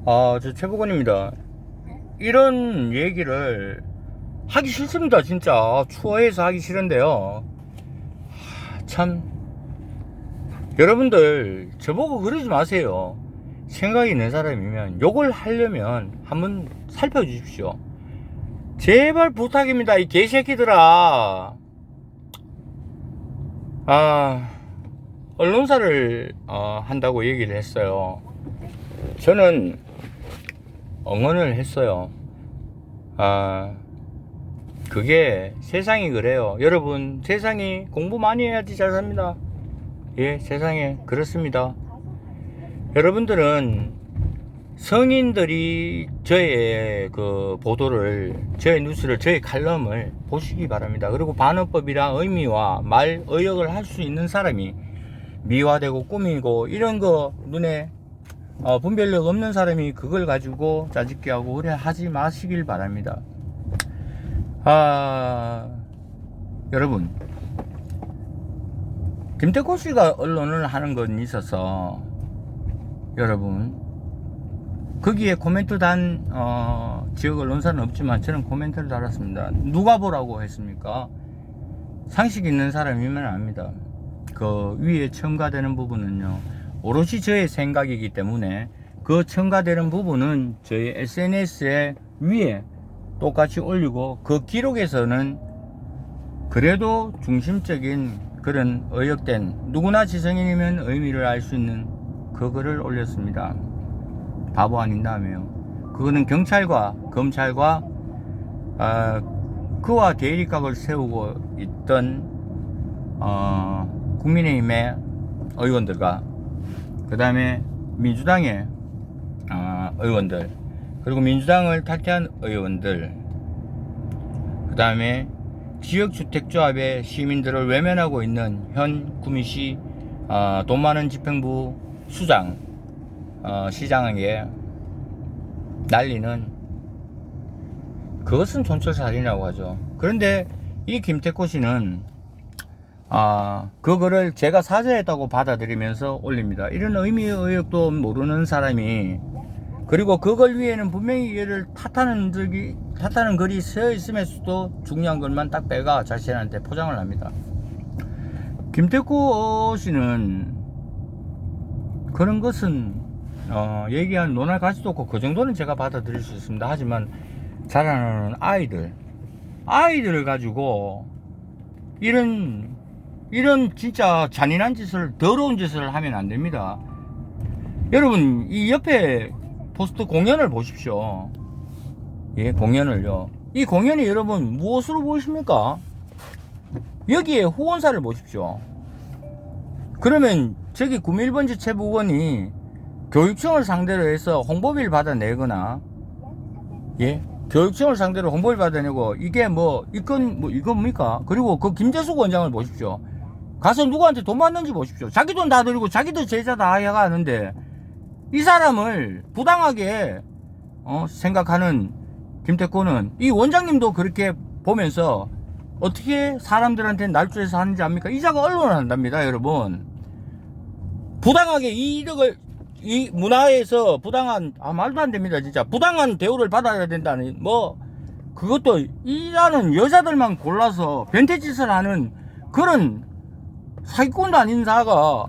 저 최복원입니다. 이런 얘기를 하기 싫습니다. 진짜 추워해서 하기 싫은데요. 참, 여러분들 저보고 그러지 마세요. 생각이 있는 사람이면 욕을 하려면 한번 살펴주십시오. 제발 부탁입니다, 이 개새끼들아. 언론사를 한다고 얘기를 했어요. 저는 응원을 했어요. 그게 세상이 그래요. 여러분, 세상이 공부 많이 해야지 잘 삽니다. 예, 세상에 그렇습니다. 여러분들은 성인들이 저의 그 보도를, 저의 뉴스를, 저의 칼럼을 보시기 바랍니다. 그리고 반어법이랑 의미와 말, 의역을 할 수 있는 사람이 미화되고 꾸미고 이런 거 눈에 분별력 없는 사람이 그걸 가지고 짜집기 하고 그래 하지 마시길 바랍니다. 여러분, 김태코 씨가 언론을 하는 건 있어서 여러분 거기에 코멘트 단 지역 언론사는 없지만 저는 코멘트를 달았습니다. 누가 보라고 했습니까? 상식 있는 사람이면 압니다. 그 위에 첨가되는 부분은요, 오롯이 저의 생각이기 때문에 그 첨가되는 부분은 저희 SNS에 위에 똑같이 올리고, 그 기록에서는 그래도 중심적인 그런 의역된, 누구나 지성인이면 의미를 알 수 있는 그거를 올렸습니다. 바보 아닌 다음에요. 그거는 경찰과 검찰과 그와 대립각을 세우고 있던 국민의힘의 의원들과 그 다음에 민주당의 의원들, 그리고 민주당을 탈퇴한 의원들, 그 다음에 지역주택조합의 시민들을 외면하고 있는 현 구미시 돈 많은 집행부 수장 시장에게 난리는, 그것은 촌철살인이라고 하죠. 그런데 이 김태코 씨는 그거를 제가 사죄했다고 받아들이면서 올립니다. 이런 의미의 의욕도 모르는 사람이, 그리고 그걸 위에는 분명히 얘를 탓하는 글이 쓰여 있음에서도 중요한 것만 딱 빼가 자신한테 포장을 합니다. 김태코 씨는 그런 것은 얘기한 논할 가치도 없고, 그 정도는 제가 받아들일 수 있습니다. 하지만 자라나는 아이들을 가지고 이런 진짜 잔인한 짓을, 더러운 짓을 하면 안 됩니다. 여러분, 이 옆에 포스트 공연을 보십시오. 예, 공연을요. 이 공연이 여러분 무엇으로 보이십니까? 여기에 후원사를 보십시오. 그러면 저기 구미 1번지 최부원이 교육청을 상대로 해서 홍보비를 받아내거나, 예, 교육청을 상대로 홍보를 받아내고, 이게 이건 뭡니까? 그리고 그 김재숙 원장을 보십시오. 가서 누구한테 돈 받는지 보십시오. 자기 돈 다 들이고 자기도 제자 다 해가 하는데, 이 사람을 부당하게 생각하는 김태코는, 이 원장님도 그렇게 보면서 어떻게 사람들한테 날조해서 하는지 압니까? 이자가 언론을 한답니다, 여러분. 부당하게 이득을, 이 문화에서 부당한, 말도 안 됩니다, 진짜. 부당한 대우를 받아야 된다는, 그것도 일하는 여자들만 골라서 변태짓을 하는 그런 사기꾼도 아닌 사가.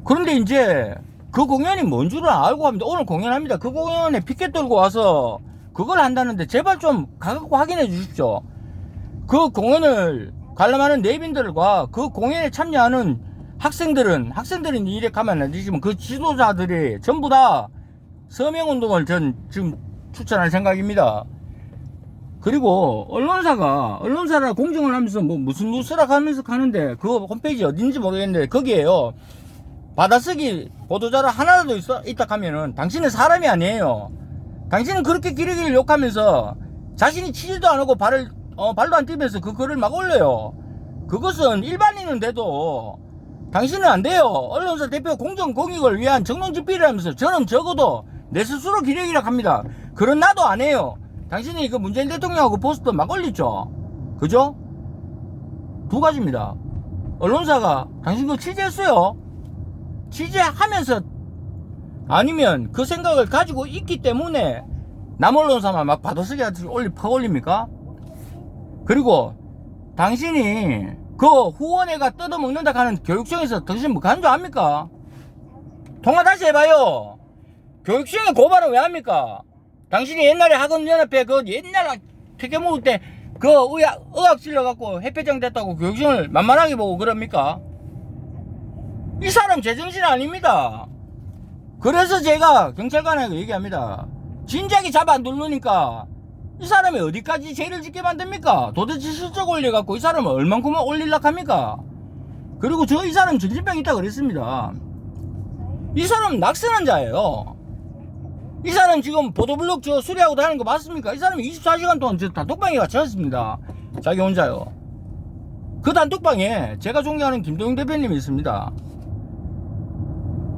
그런데 이제 그 공연이 뭔 줄은 알고 합니다. 오늘 공연합니다. 그 공연에 피켓 들고 와서 그걸 한다는데 제발 좀 가갖고 확인해 주십시오. 그 공연을 관람하는 내빈들과 그 공연에 참여하는 학생들은 이래 가면 안 되지만, 그 지도자들이 전부 다 서명운동을 전 지금 추천할 생각입니다. 그리고 언론사라 공정을 하면서 무슨 뉴스라 하면서 가는데, 그 홈페이지 어딘지 모르겠는데 거기에요, 받아쓰기 보도자료 하나라도 있다 하면은 당신은 사람이 아니에요. 당신은 그렇게 기레기를 욕하면서 자신이 치지도 안 하고 발도 안 뛰면서 그 글을 막 올려요. 그것은 일반인은 돼도 당신은 안 돼요. 언론사 대표 공정공익을 위한 정론집필을 하면서 저는 적어도 내 스스로 기레기라 합니다. 그런 나도 안 해요. 당신이 그 문재인 대통령하고 포스터 막 올리죠. 그죠? 두 가지입니다. 언론사가 당신 거 취재했어요. 취재하면서 아니면 그 생각을 가지고 있기 때문에 남 언론사만 막 받아쓰기 퍼올립니까? 그리고 당신이 그 후원회가 뜯어먹는다 하는 교육청에서 당신 뭐 가는 줄 압니까? 통화 다시 해봐요. 교육청에 고발은 왜 합니까? 당신이 옛날에 학원연합회 그 옛날 퇴계 먹을 때 그 의학 실려갖고 해패장 됐다고 교육청을 만만하게 보고 그럽니까? 이 사람 제정신 아닙니다. 그래서 제가 경찰관에게 얘기합니다. 진작에 잡아 누르니까 이 사람이 어디까지 죄를 짓게 만듭니까? 도대체 실적 올려갖고 이 사람을 얼만큼만 올리려고 합니까? 그리고 이 사람 정신병 있다 그랬습니다. 이 사람 낙선한 자예요. 이 사람 지금 보도블록 수리하고 다니는 거 맞습니까? 이 사람이 24시간 동안 단톡방에 갇혔습니다. 자기 혼자요. 그 단톡방에 제가 존경하는 김동영 대표님이 있습니다.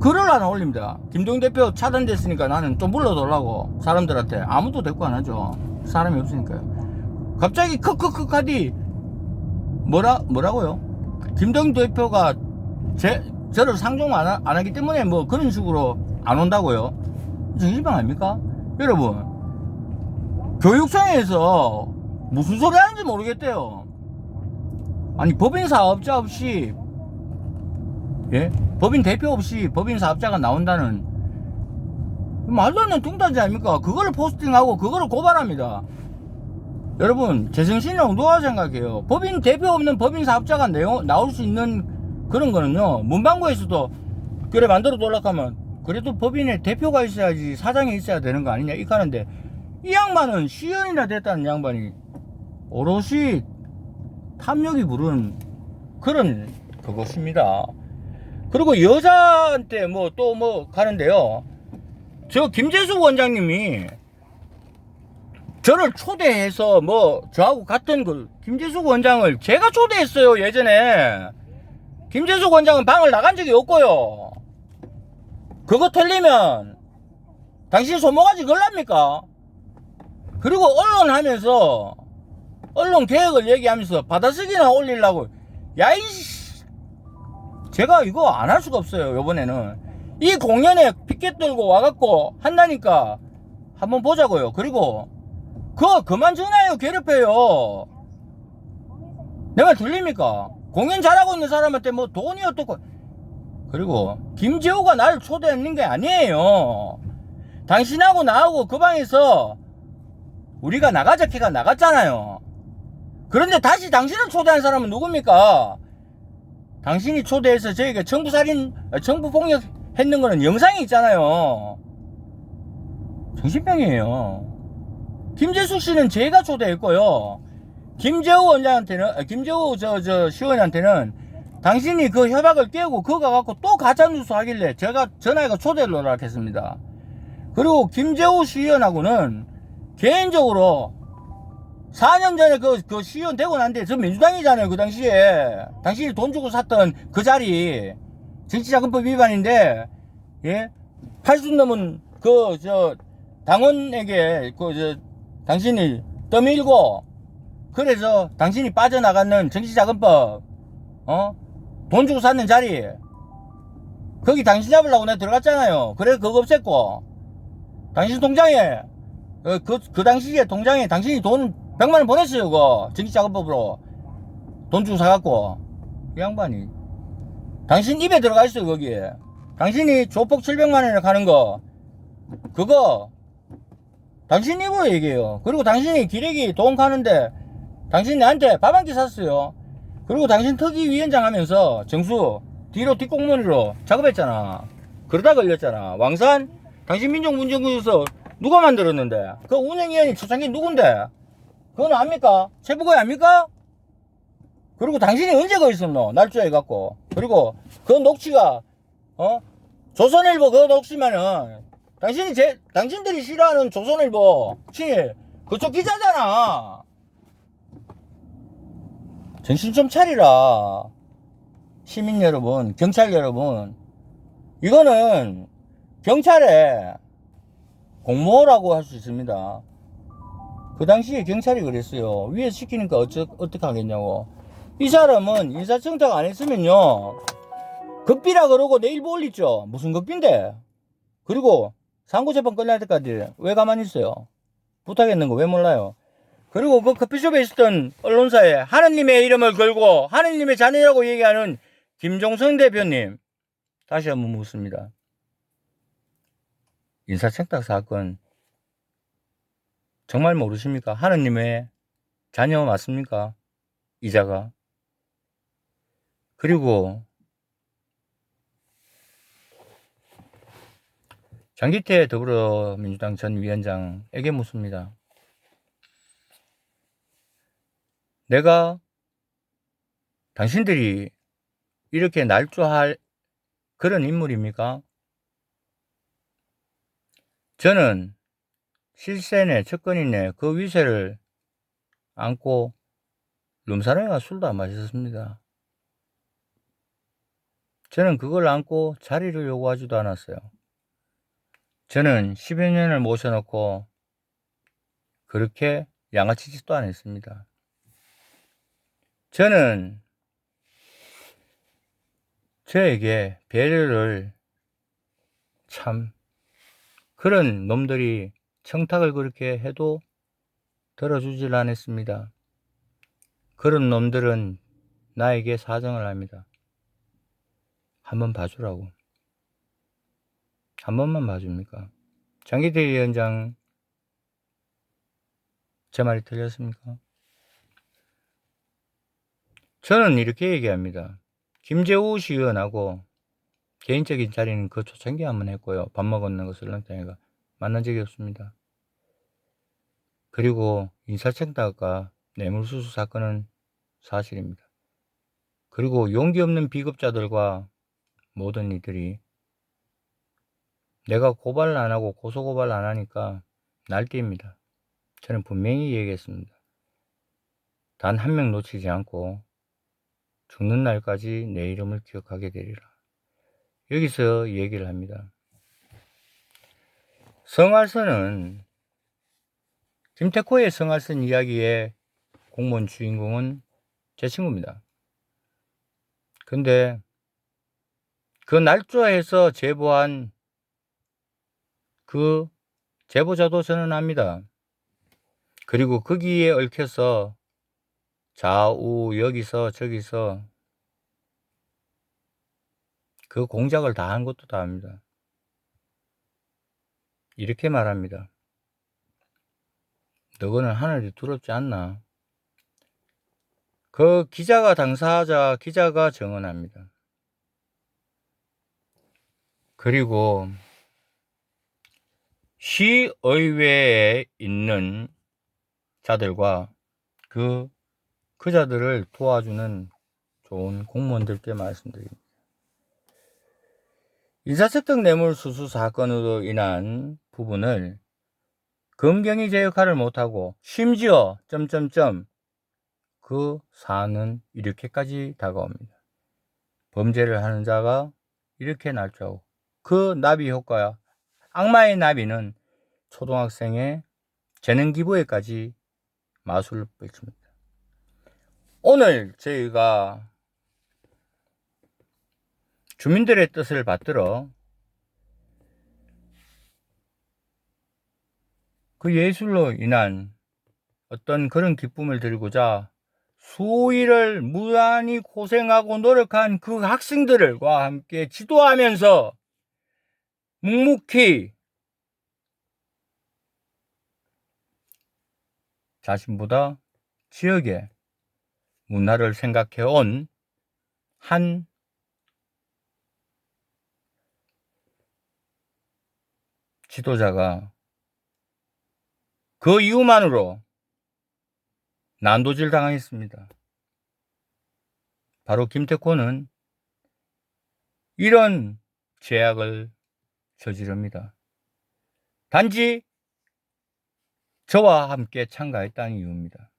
글을 하나 올립니다. 김동영 대표 차단됐으니까 나는 좀 불러달라고 사람들한테. 아무도 대꾸 안 하죠. 사람이 없으니까요. 갑자기 크크크 하디 뭐라고요? 김동영 대표가 저를 상종 안 하기 때문에 뭐 그런 식으로 안 온다고요? 정신병 아닙니까? 여러분, 교육청에서 무슨 소리 하는지 모르겠대요. 아니, 법인 사업자 없이, 예? 법인 대표 없이 법인 사업자가 나온다는 말도 안 되는 뚱딴지 아닙니까? 그거를 포스팅하고 그거를 고발합니다. 여러분, 제정신이라고 누가 생각해요? 법인 대표 없는 법인 사업자가 나올 수 있는 그런 거는요, 문방구에서도 그래 만들어 놓으려면 그래도 법인에 대표가 있어야지 사장이 있어야 되는 거 아니냐 이렇게 하는데, 이 양반은 시연이나 됐다는 양반이 오롯이 탐욕이 부른 그런 그것입니다. 그리고 여자한테 뭐 또 뭐 가는데요, 저 김재수 원장님이 저를 초대해서 뭐 저하고 같은 그 김재수 원장을 제가 초대했어요. 예전에 김재수 원장은 방을 나간 적이 없고요. 그거 틀리면 당신 손모가지 걸랍니까? 그리고 언론 하면서 언론 개혁을 얘기하면서 받아쓰기나 올리려고, 야이씨, 제가 이거 안 할 수가 없어요. 요번에는 이 공연에 피켓 들고 와갖고 한다니까 한번 보자고요. 그리고 그거 그만 전화해요. 괴롭혀요. 내 말 들립니까? 공연 잘하고 있는 사람한테 뭐 돈이 어떻고. 그리고 김재호가 나를 초대했는 게 아니에요. 당신하고 나하고 그 방에서 우리가 나가자 키가 나갔잖아요. 그런데 다시 당신을 초대한 사람은 누굽니까? 당신이 초대해서 저희가 청부폭력 했는 거는 영상이 있잖아요. 정신병이에요. 김재수 씨는 제가 초대했고요. 김재호 원장한테는, 김재호 시원한테는 당신이 그 협약을 깨고 그거 가갖고 또 가짜뉴스 하길래 제가 전화해서 초대를 넣으라 했습니다. 그리고 김재호 시의원하고는 개인적으로 4년 전에 그 시의원 되고 난데 저 민주당이잖아요. 그 당시에 당신이 돈 주고 샀던 그 자리 정치자금법 위반인데, 예? 80 넘은 당원에게 당신이 떠밀고 그래서 당신이 빠져나가는 정치자금법 돈 주고 샀는 자리, 거기 당신 잡으려고 내가 들어갔잖아요. 그래서 그거 없앴고, 당신 통장에 그 당시에 통장에 당신이 돈 100만원 보냈어요. 그거 정치자금법으로 돈 주고 사갖고. 이 양반이 당신 입에 들어가 있어요. 거기에 당신이 조폭 700만원이나 가는 거 그거 당신 입으로 얘기해요. 그리고 당신이 기레기 돈 가는데 당신 나한테 밥 한 끼 샀어요. 그리고 당신 특위위원장 하면서 정수 뒤로 뒷공무니로 작업했잖아. 그러다 걸렸잖아. 왕산 당신 민족문정구에서 누가 만들었는데? 그 운영위원이 초창기 누군데? 그건 압니까? 최부거이 압니까? 그리고 당신이 언제 거 있었노? 날짜에 갖고. 그리고 그 녹취가 조선일보 그 녹취면은 당신들이 싫어하는 조선일보 친일 그쪽 기자잖아. 정신 좀 차리라. 시민 여러분, 경찰 여러분. 이거는 경찰의 공모라고 할 수 있습니다. 그 당시에 경찰이 그랬어요. 위에 시키니까 어떻게 하겠냐고. 이 사람은 인사청탁 안 했으면요, 극비라 그러고 내일보 올리죠. 무슨 극비인데? 그리고 상고재판 끝날 때까지 왜 가만히 있어요? 부탁했는 거 왜 몰라요? 그리고 그 커피숍에 있었던 언론사에 하느님의 이름을 걸고 하느님의 자녀라고 얘기하는 김종성 대표님, 다시 한번 묻습니다. 인사청탁 사건 정말 모르십니까? 하느님의 자녀 맞습니까? 이자가. 그리고 장기태 더불어민주당 전 위원장에게 묻습니다. 내가 당신들이 이렇게 날조할 그런 인물입니까? 저는 실세네, 측근이네 그 위세를 안고 룸사롱에 술도 안 마셨습니다. 저는 그걸 안고 자리를 요구하지도 않았어요. 저는 10여 년을 모셔놓고 그렇게 양아치 짓도 안 했습니다. 저는 저에게 배려를 참 그런 놈들이 청탁을 그렇게 해도 들어주질 않았습니다. 그런 놈들은 나에게 사정을 합니다. 한번 봐주라고. 한 번만 봐줍니까? 장기태 위원장 제 말이 틀렸습니까? 저는 이렇게 얘기합니다. 김재우 시의원하고 개인적인 자리는 그 초창기 한번 했고요. 밥 먹었는 거 설렁탕이가 만난 적이 없습니다. 그리고 인사청탁과 뇌물수수 사건은 사실입니다. 그리고 용기 없는 비겁자들과 모든 이들이 내가 고발을 안 하고 고소고발 안 하니까 날뛰입니다. 저는 분명히 얘기했습니다. 단 한 명 놓치지 않고 죽는 날까지 내 이름을 기억하게 되리라. 여기서 얘기를 합니다. 성활선은 김태코의 성활선 이야기의 공무원 주인공은 제 친구입니다. 근데 그 날조해서 제보한 그 제보자도 저는 압니다. 그리고 거기에 얽혀서 좌우 여기서 저기서 그 공작을 다 한 것도 다 압니다. 이렇게 말합니다. 너거는 하늘이 두렵지 않나? 그 기자가 당사자 기자가 증언합니다. 그리고 시의회에 있는 자들과 그 자들을 도와주는 좋은 공무원들께 말씀드립니다. 인사청탁 뇌물수수 사건으로 인한 부분을 검경이 제 역할을 못하고 심지어 그 사안은 이렇게까지 다가옵니다. 범죄를 하는 자가 이렇게 날조하고 그 나비 효과야. 악마의 나비는 초등학생의 재능 기부에까지 마술을 펼칩니다. 오늘 저희가 주민들의 뜻을 받들어 그 예술로 인한 어떤 그런 기쁨을 드리고자 수일을 무한히 고생하고 노력한 그 학생들과 함께 지도하면서 묵묵히 자신보다 지역의 문화를 생각해온 한 지도자가 그 이유만으로 난도질 당했습니다. 바로 김태코는 이런 죄악을 저지릅니다. 단지 저와 함께 참가했다는 이유입니다.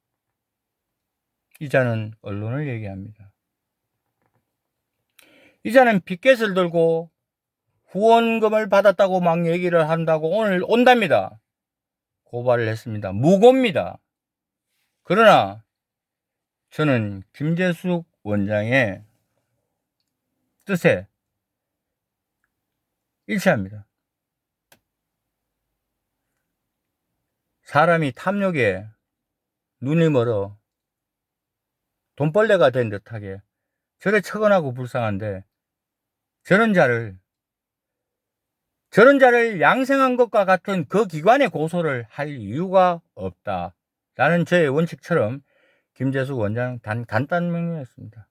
이자는 언론을 얘기합니다. 이자는 피켓을 들고 후원금을 받았다고 막 얘기를 한다고 오늘 온답니다. 고발을 했습니다. 무고입니다. 그러나 저는 김재숙 원장의 뜻에 일치합니다. 사람이 탐욕에 눈이 멀어 돈벌레가 된 듯하게 저래 처근하고 불쌍한데 저런 자를 양생한 것과 같은 그 기관에 고소를 할 이유가 없다. 라는 저의 원칙처럼 김재숙 원장 간단 명령했습니다.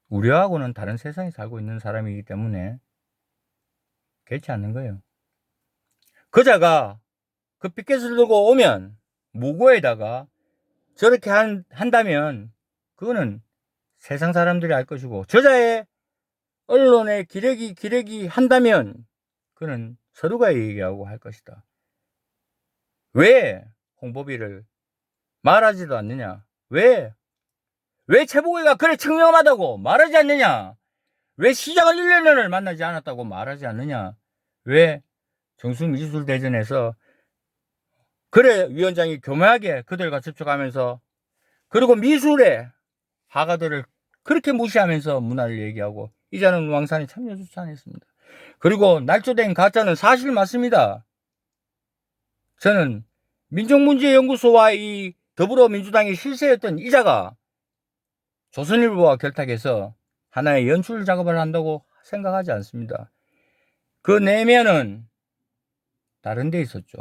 우리하고는 다른 세상에 살고 있는 사람이기 때문에 그렇지 않는 거예요. 그자가 그 피켓을 들고 오면 무고에다가 저렇게 한다면 그거는 세상 사람들이 알 것이고 저자의 언론에 기레기 한다면 그는 서류가 얘기하고 할 것이다. 왜 홍보비를 말하지도 않느냐? 왜 최보고가 그래 청렴하다고 말하지 않느냐? 왜 시장을 1년을 만나지 않았다고 말하지 않느냐? 왜 정수미술대전에서 그래 위원장이 교묘하게 그들과 접촉하면서 그리고 미술의 화가들을 그렇게 무시하면서 문화를 얘기하고 이자는 왕산이 참여 조치 안 했습니다. 그리고 날조된 가짜는 사실 맞습니다. 저는 민족문제연구소와 이 더불어민주당의 실세였던 이자가 조선일보와 결탁해서 하나의 연출 작업을 한다고 생각하지 않습니다. 그 내면은 다른 데 있었죠.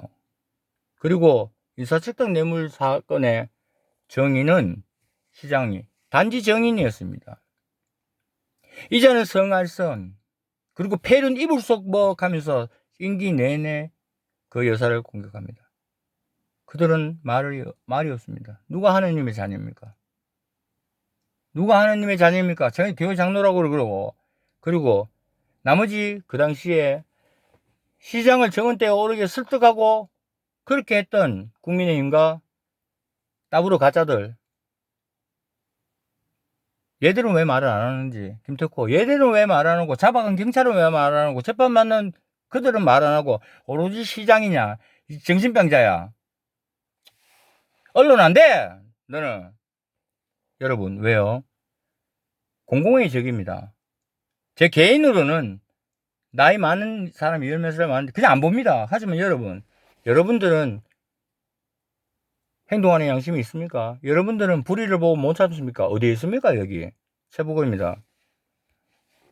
그리고 인사측정 뇌물 사건의 정인은 시장이 단지 정인이었습니다. 이자는 성알선 그리고 폐륜 이불속 먹하면서 임기 내내 그 여사를 공격합니다. 그들은 말이 없습니다. 누가 하느님의 자녀입니까? 누가 하느님의 자녀입니까? 저희 교회 장로라고 그러고 그리고 나머지 그 당시에 시장을 정원대에 오르게 설득하고 그렇게 했던 국민의힘과 따브로 가짜들 얘들은 왜 말을 안 하는지 김태코 얘들은 왜 말 안 하고 잡아간 경찰은 왜 말 안 하고 재판 받는 그들은 말 안 하고 오로지 시장이냐 정신병자야 언론 안 돼 너는 여러분 왜요? 공공의 적입니다. 제 개인으로는 나이 많은 사람이 열 몇 살 많은데 그냥 안 봅니다. 하지만 여러분들은 행동하는 양심이 있습니까? 여러분들은 불의를 보고 못 참습니까? 어디에 있습니까? 여기 최보고입니다.